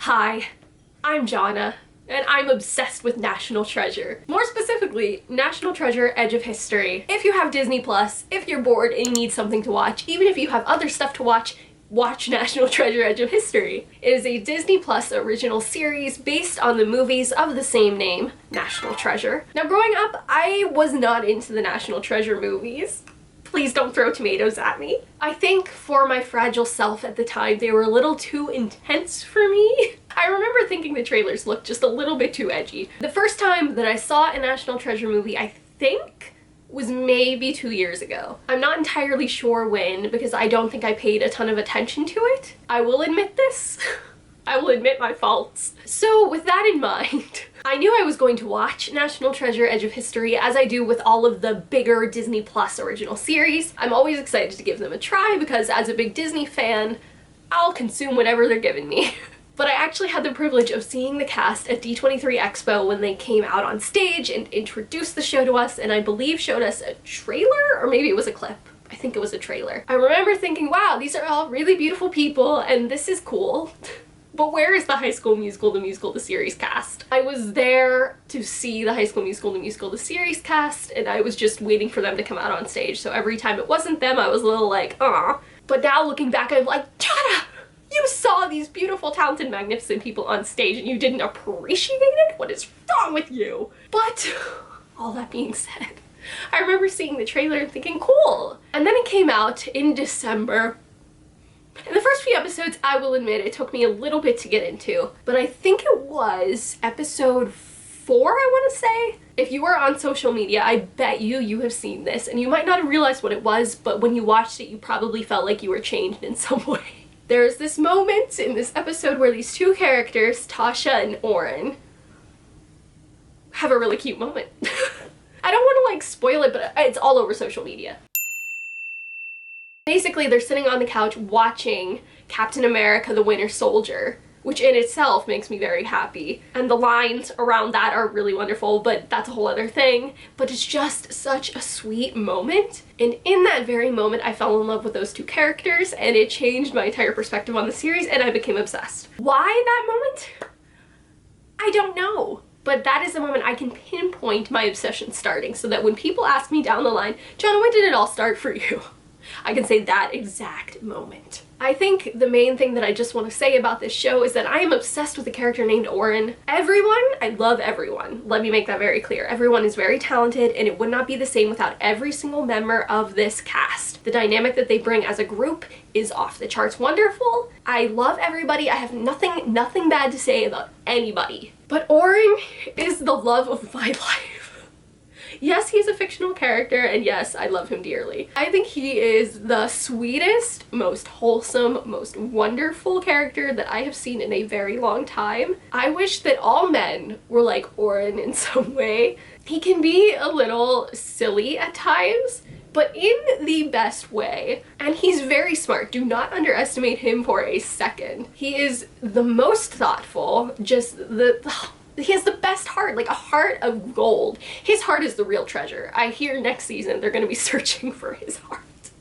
Hi, I'm Jona, and I'm obsessed with National Treasure. More specifically, National Treasure Edge of History. If you have Disney Plus, if you're bored and you need something to watch, even if you have other stuff to watch, watch National Treasure Edge of History. It is a Disney Plus original series based on the movies of the same name, National Treasure. Now growing up, I was not into the National Treasure movies. Please don't throw tomatoes at me. I think for my fragile self at the time, they were a little too intense for me. I remember thinking the trailers looked just a little bit too edgy. The first time that I saw a National Treasure movie, I think, was maybe 2 years ago. I'm not entirely sure when, because I don't think I paid a ton of attention to it. I will admit this. I will admit my faults. So with that in mind, I knew I was going to watch National Treasure Edge of History, as I do with all of the bigger Disney Plus original series. I'm always excited to give them a try because as a big Disney fan, I'll consume whatever they're giving me. But I actually had the privilege of seeing the cast at D23 Expo when they came out on stage and introduced the show to us, and I believe showed us a trailer, or maybe it was a clip. I think it was a trailer. I remember thinking, wow, these are all really beautiful people and this is cool. But where is the High School Musical, the musical, the series cast? I was there to see the High School Musical, the musical, the series cast, and I was just waiting for them to come out on stage. So every time it wasn't them, I was a little like, aw. But now looking back, I'm like, Jona! You saw these beautiful, talented, magnificent people on stage and you didn't appreciate it? What is wrong with you? But all that being said, I remember seeing the trailer and thinking, cool. And then it came out in December. In the first few episodes, I will admit, it took me a little bit to get into, but I think it was episode 4, I want to say. If you are on social media, I bet you have seen this, and you might not have realized what it was, but when you watched it, you probably felt like you were changed in some way. There's this moment in this episode where these two characters, Tasha and Oren, have a really cute moment. I don't want to like spoil it, but it's all over social media. Basically, they're sitting on the couch watching Captain America the Winter Soldier, which in itself makes me very happy. And the lines around that are really wonderful, but that's a whole other thing. But it's just such a sweet moment. And in that very moment, I fell in love with those two characters, and it changed my entire perspective on the series, and I became obsessed. Why that moment? I don't know. But that is the moment I can pinpoint my obsession starting, so that when people ask me down the line, Jona, when did it all start for you? I can say that exact moment. I think the main thing that I just want to say about this show is that I am obsessed with a character named Oren. Everyone, I love everyone. Let me make that very clear. Everyone is very talented, and it would not be the same without every single member of this cast. The dynamic that they bring as a group is off the charts wonderful. I love everybody. I have nothing bad to say about anybody. But Oren is the love of my life. Yes, he's a fictional character, and yes, I love him dearly. I think he is the sweetest, most wholesome, most wonderful character that I have seen in a very long time. I wish that all men were like Oren in some way. He can be a little silly at times, but in the best way. And he's very smart. Do not underestimate him for a second. He is the most thoughtful, just he has the best heart, like a heart of gold. His heart is the real treasure. I hear next season they're gonna be searching for his heart.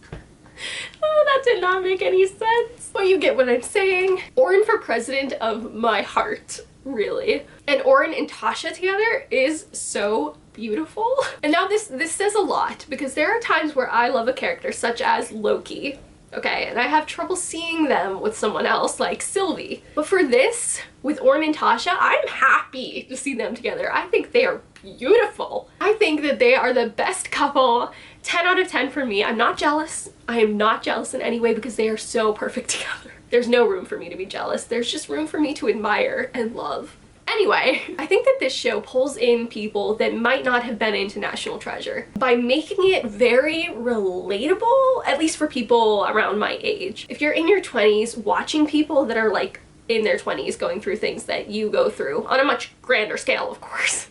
Oh, that did not make any sense. But you get what I'm saying. Oren for president of my heart, really. And Oren and Tasha together is so beautiful. And now this says a lot, because there are times where I love a character, such as Loki. Okay, and I have trouble seeing them with someone else like Sylvie. But for this, with Oren and Tasha, I'm happy to see them together. I think they are beautiful. I think that they are the best couple. 10 out of 10 for me. I'm not jealous. I am not jealous in any way because they are so perfect together. There's no room for me to be jealous. There's just room for me to admire and love. Anyway, I think that this show pulls in people that might not have been into National Treasure by making it very relatable, at least for people around my age. If you're in your 20s, watching people that are like in their 20s going through things that you go through, on a much grander scale, of course,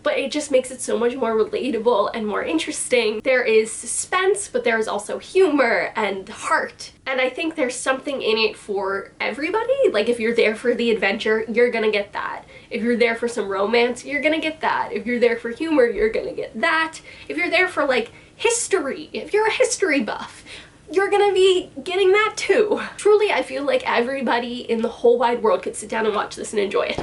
but it just makes it so much more relatable and more interesting. There is suspense, but there is also humor and heart. And I think there's something in it for everybody. Like if you're there for the adventure, you're gonna get that. If you're there for some romance, you're gonna get that. If you're there for humor, you're gonna get that. If you're there for like history, if you're a history buff, you're gonna be getting that too. Truly, I feel like everybody in the whole wide world could sit down and watch this and enjoy it.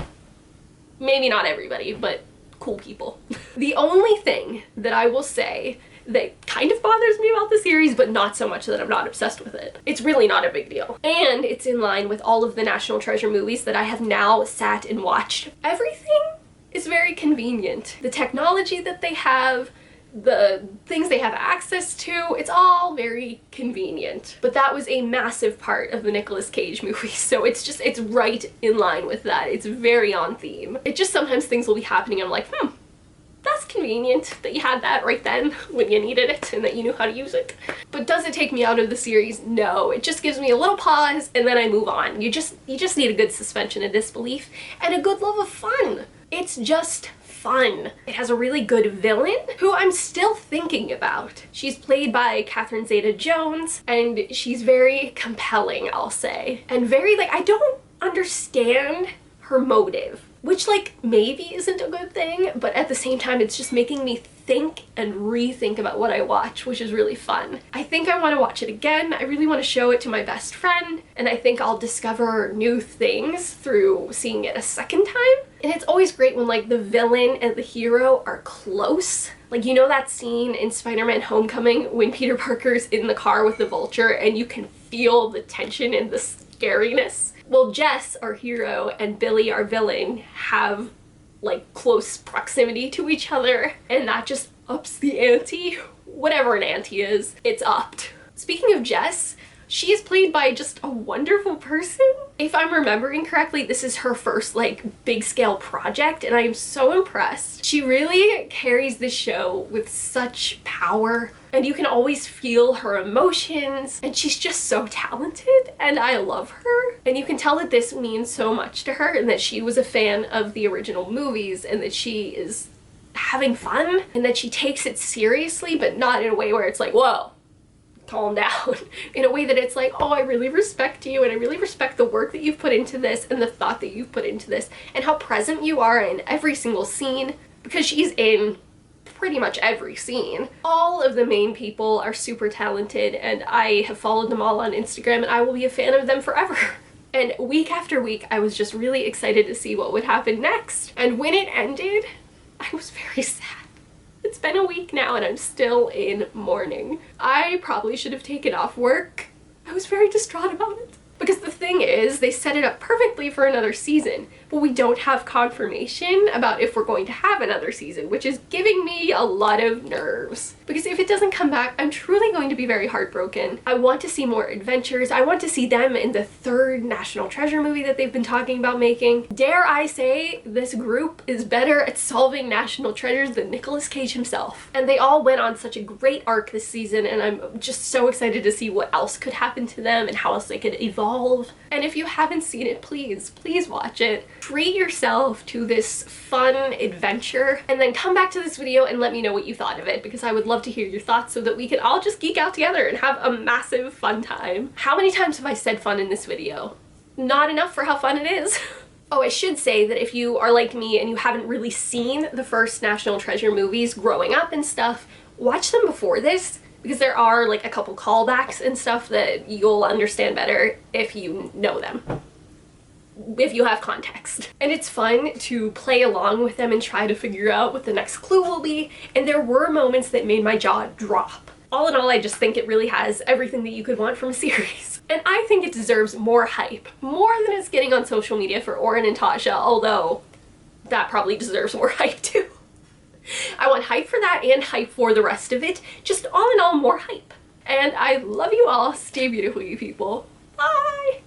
Maybe not everybody, but cool people. The only thing that I will say that kind of bothers me about the series, but not so much that I'm not obsessed with it. It's really not a big deal. And it's in line with all of the National Treasure movies that I have now sat and watched. Everything is very convenient. The technology that they have, the things they have access to, it's all very convenient. But that was a massive part of the Nicolas Cage movie, so it's right in line with that. It's very on theme. It just sometimes things will be happening and I'm like, that's convenient that you had that right then when you needed it and that you knew how to use it. But does it take me out of the series? No. It just gives me a little pause and then I move on. You just need a good suspension of disbelief and a good love of fun. It's just fun. It has a really good villain who I'm still thinking about. She's played by Catherine Zeta-Jones and she's very compelling, I'll say. And very, like, I don't understand her motive, which, like, maybe isn't a good thing, but at the same time it's just making me think and rethink about what I watch, which is really fun. I think I want to watch it again. I really want to show it to my best friend, and I think I'll discover new things through seeing it a second time. And it's always great when, like, the villain and the hero are close. Like, you know that scene in Spider-Man Homecoming when Peter Parker's in the car with the Vulture and you can feel the tension and the scariness? Well, Jess, our hero, and Billy, our villain, have, like, close proximity to each other, and that just ups the ante. Whatever an ante is, it's upped. Speaking of Jess, she is played by just a wonderful person. If I'm remembering correctly, this is her first, like, big-scale project, and I am so impressed. She really carries the show with such power, and you can always feel her emotions, and she's just so talented, and I love her. And you can tell that this means so much to her, and that she was a fan of the original movies, and that she is having fun, and that she takes it seriously, but not in a way where it's like, whoa, calm down. In a way that it's like, oh, I really respect you and I really respect the work that you've put into this and the thought that you've put into this and how present you are in every single scene, because she's in pretty much every scene. All of the main people are super talented and I have followed them all on Instagram and I will be a fan of them forever. And week after week I was just really excited to see what would happen next. And when it ended, I was very sad. It's been a week now and I'm still in mourning. I probably should have taken off work. I was very distraught about it. Because the thing is, they set it up perfectly for another season, but we don't have confirmation about if we're going to have another season, which is giving me a lot of nerves. Because if it doesn't come back, I'm truly going to be very heartbroken. I want to see more adventures. I want to see them in the third National Treasure movie that they've been talking about making. Dare I say, this group is better at solving national treasures than Nicolas Cage himself. And they all went on such a great arc this season, and I'm just so excited to see what else could happen to them and how else they could evolve. And if you haven't seen it, please watch it. Treat yourself to this fun adventure and then come back to this video and let me know what you thought of it, because I would love to hear your thoughts so that we can all just geek out together and have a massive fun time. How many times have I said fun in this video? Not enough for how fun it is. Oh, I should say that if you are like me and you haven't really seen the first National Treasure movies growing up and stuff, watch them before this, because there are, like, a couple callbacks and stuff that you'll understand better if you know them, if you have context. And it's fun to play along with them and try to figure out what the next clue will be, and there were moments that made my jaw drop. All in all, I just think it really has everything that you could want from a series. And I think it deserves more hype, more than it's getting on social media for Oren and Tasha, although that probably deserves more hype too. I want hype for that and hype for the rest of it. Just all in all, more hype. And I love you all. Stay beautiful, you people. Bye!